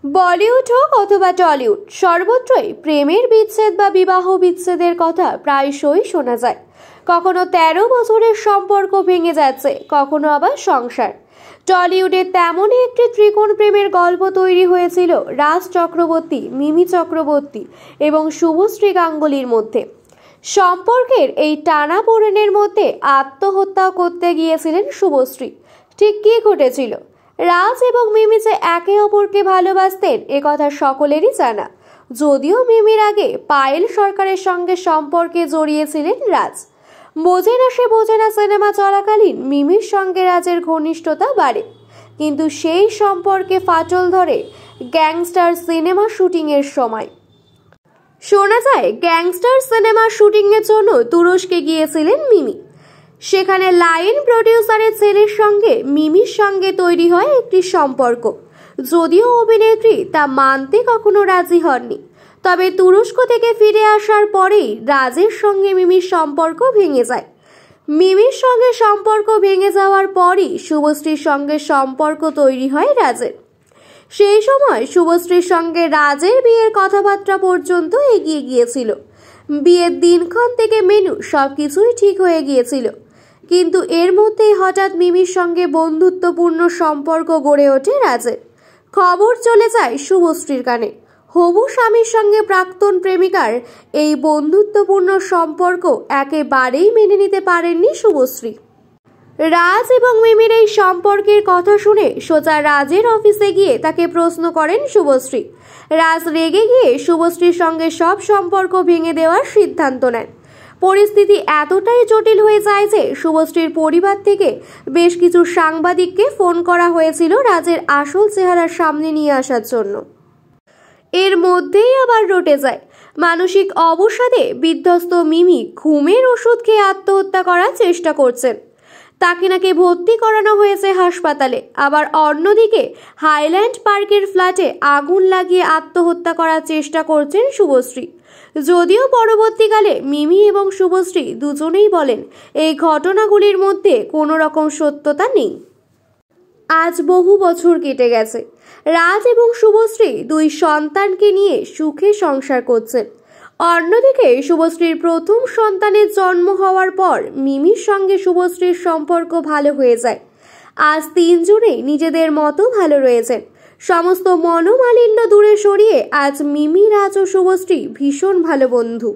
বলিউড হোক অথবা টলিউড, সর্বত্রই প্রেমের বিচ্ছেদ বা বিবাহ বিচ্ছেদের কথা প্রায়শই শোনা যায়। কখনো 13 বছরের সম্পর্ক ভেঙে যাচ্ছে, কখনো আবার সংসার। টলিউডে তেমনই একটি ত্রিকোণ প্রেমের গল্প তৈরি হয়েছিল রাজ চক্রবর্তী, মিমি চক্রবর্তী এবং শুভশ্রী গাঙ্গুলির মধ্যে। সম্পর্কের এই টানাপোড়েনের মধ্যে আত্মহত্যা করতে গিয়েছিলেন শুভশ্রী। ঠিক কী ঘটেছিল? রাজ এবং মিমি যে একে অপরকে ভালোবাসতেন এ কথা সকলেরই জানা। যদিও মিমির আগে পায়েল সরকারের সঙ্গে সম্পর্কে জড়িয়েছিলেন রাজ। বোঝে না সে বোঝে না সিনেমা চলাকালীন মিমির সঙ্গে রাজের ঘনিষ্ঠতা বাড়ে, কিন্তু সেই সম্পর্কে ফাটল ধরে গ্যাংস্টার সিনেমা শুটিংয়ের সময়। শোনা যায় গ্যাংস্টার সিনেমা শুটিংয়ের জন্য তুরস্কে গিয়েছিলেন মিমি। সেখানে লাইন প্রডিউসারের ছেলের সঙ্গে মিমির সঙ্গে তৈরি হয় একটি সম্পর্ক। যদিও অভিনেত্রী তা মানতে কখনো রাজি হননি, তবে তুরস্ক থেকে ফিরে আসার পরেই রাজের সঙ্গে মিমির সম্পর্ক ভেঙে যায়। মিমির সঙ্গে সম্পর্ক ভেঙে যাওয়ার পরই শুভশ্রীর সঙ্গে সম্পর্ক তৈরি হয় রাজের। সেই সময় শুভশ্রীর সঙ্গে রাজের বিয়ের কথাবার্তা পর্যন্ত এগিয়ে গিয়েছিল। বিয়ের দিনক্ষণ থেকে মেনু সবকিছুই ঠিক হয়ে গিয়েছিল, কিন্তু এর মধ্যেই হঠাৎ মিমির সঙ্গে বন্ধুত্বপূর্ণ সম্পর্ক গড়ে ওঠে রাজের। খবর চলে যায় শুভশ্রীর কানে। হবু স্বামীর সঙ্গে প্রাক্তন প্রেমিকার এই বন্ধুত্বপূর্ণ সম্পর্ক একেবারেই মেনে নিতে পারেননি শুভশ্রী। রাজ এবং মিমির এই সম্পর্কের কথা শুনে সোজা রাজের অফিসে গিয়ে তাকে প্রশ্ন করেন শুভশ্রী। রাজ রেগে গিয়ে শুভশ্রীর সঙ্গে সব সম্পর্ক ভেঙে দেওয়ার সিদ্ধান্ত নেন। পরিস্থিতি এতটাই জটিল হয়ে যায় যে শুভশ্রীর পরিবার থেকে বেশ কিছু সাংবাদিককে ফোন করা হয়েছিল রাজের আসল চেহারার সামনে নিয়ে আসার জন্য। এর মধ্যেই আবার রটে যায় মানসিক অবসাদে বিধ্বস্ত মিমি ঘুমের ওষুধ খেয়ে আত্মহত্যা করার চেষ্টা করছেন। তাকে নাকি ভর্তি করানো হয়েছে হাসপাতালে। আবার অন্যদিকে হাইল্যান্ড পার্কের ফ্ল্যাটে আগুন লাগিয়ে আত্মহত্যা করার চেষ্টা করছেন শুভশ্রী। যদিও পরবর্তীকালে মিমি এবং শুভশ্রী দুজনেই বলেন এই ঘটনাগুলির মধ্যে কোনো রকম সত্যতা নেই। আজ বহু বছর কেটে গেছে। রাজ এবং শুভশ্রী দুই সন্তানকে নিয়ে সুখে সংসার করছেন। অন্যদিকে শুভশ্রীর প্রথম সন্তানের জন্ম হওয়ার পর মিমির সঙ্গে শুভশ্রীর সম্পর্ক ভালো হয়ে যায়। আজ তিনজনেই নিজেদের মতো ভালো রয়েছেন। সমস্ত মনোমালিন্য দূরে সরিয়ে আজ মিমি, রাজ ও শুভশ্রী ভীষণ ভালো বন্ধু।